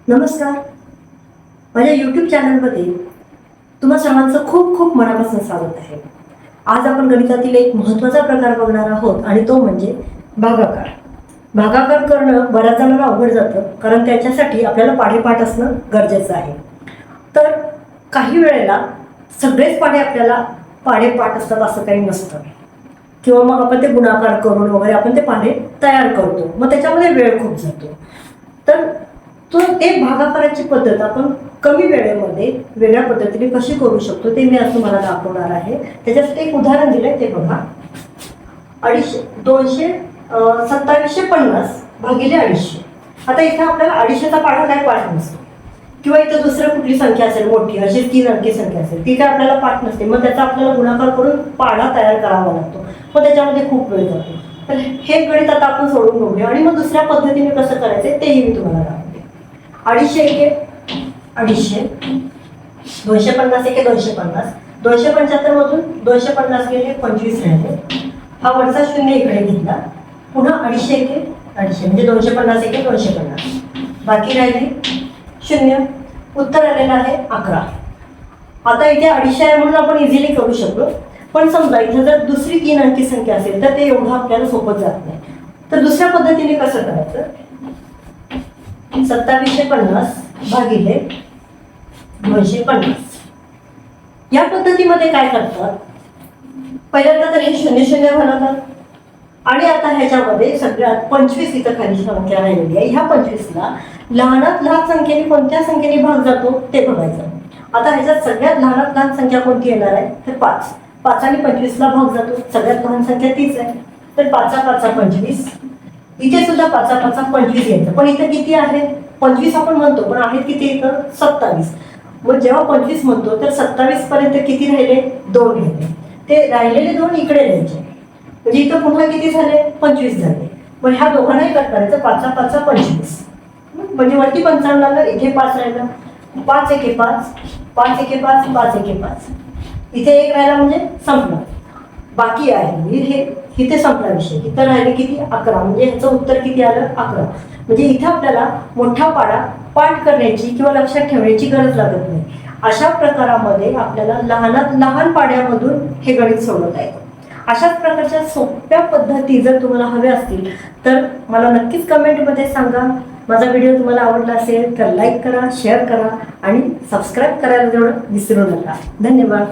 नमस्कार. माझ्या यूट्यूब चॅनलमध्ये तुम्हा सर्वांचं खूप खूप मनापासून स्वागत आहे. आज आपण गणितातील एक महत्त्वाचा प्रकार बघणार आहोत आणि तो म्हणजे भागाकार. भागाकार करणं बऱ्याच जणांना अवघड जातं, कारण त्याच्यासाठी आपल्याला पाढेपाठ असणं गरजेचं आहे. तर काही वेळेला सगळेच पाढे आपल्याला पाढेपाठ असतात असं काही नसतं, किंवा मग आपण ते गुणाकार करून वगैरे आपण ते पाढे तयार करतो, मग त्याच्यामध्ये वेळ खूप जातो. तर ते भागाकाराची पद्धत आपण कमी वेळेमध्ये वेगळ्या पद्धतीने कशी करू शकतो ते मी आज तुम्हाला दाखवणार आहे. त्याच्यासाठी एक उदाहरण दिलंय, ते बघा. 2750 भागिले 250. आता इथे आपल्याला 250चा पाढा काय पाठ नसतो, किंवा इथं दुसरं कुठली संख्या असेल मोठी, अशी 3 अंकी संख्या असेल, ती काय आपल्याला पाठ नसते. मग त्याचा आपल्याला गुणाकार करून पाढा तयार करावा लागतो, मग त्याच्यामध्ये खूप वेळ जातो. तर हे गणित आता आपण सोडून बघूया आणि मग दुसऱ्या पद्धतीने कसं करायचं तेही मी तुम्हाला दाखवते. 250 एके 250, 250 एके 250, 275 मधून 250 गेले, 25 राहिले. हा वरचा शून्य इकडे घेतला, पुन्हा 250 एके 250 म्हणजे 250 एके 250, बाकी राहिले शून्य. उत्तर आलेलं आहे 11. आता इथे 250 आहे म्हणून आपण इझिली करू शकतो, पण समजा इथे जर दुसरी 3 अंकी संख्या असेल तर ते एवढं आपल्याला सोपं जात नाही. तर दुसऱ्या पद्धतीने कसं करायचं, 2750 भागिले 250. या पद्धतीमध्ये काय करतात, पहिल्यांदा तर हे 00 घालवतात आणि आता ह्याच्यामध्ये सगळ्यात 25 इथं खाली संख्या राहिलेली आहे. ह्या 25ला लहानात लहान संख्येने कोणत्या संख्येने भाग जातो ते बघायचं. आता ह्याच्यात सगळ्यात लहानात लहान संख्या कोणती येणार आहे, तर 5. 5 आणि 25ला भाग जातो, सगळ्यात लहान संख्या तीच आहे. तर 5 5 25. इथे सुद्धा 5 5 25 येतं, पण इथे किती आहे, 25 आपण म्हणतो, पण आहेत किती इथं 27. मग जेव्हा 25 म्हणतो तर 27 पर्यंत किती राहिले, 2 राहिले. ते राहिलेले 2 इकडे द्यायचे, म्हणजे इथं पुन्हा किती झाले, 25 झाले. मग ह्या दोघांनाही कट करायचं, 5 5 25, म्हणजे वरती 55 आलं, इथे 5 राहिलं. 5 एके 5, 5 एके 5, 5 एके 5. इथे 1 राहिला म्हणजे संपला. बाकी आहे हे, इथे संपला विषय. इथं राहिले किती, 11, म्हणजे ह्याचं उत्तर किती आलं, 11. म्हणजे इथं आपल्याला मोठा पाढा पाठ करण्याची किंवा लक्षात ठेवण्याची गरज लागत नाही. अशा प्रकारामध्ये आपल्याला लहानात लहान पाड्यामधून हे गणित सोडवता येतं. अशाच प्रकारच्या सोप्या पद्धती जर तुम्हाला हव्या असतील तर मला नक्कीच कमेंटमध्ये सांगा. माझा व्हिडिओ तुम्हाला आवडला असेल तर लाईक करा, शेअर करा आणि सबस्क्राईब करायला तेवढं विसरू नका. धन्यवाद.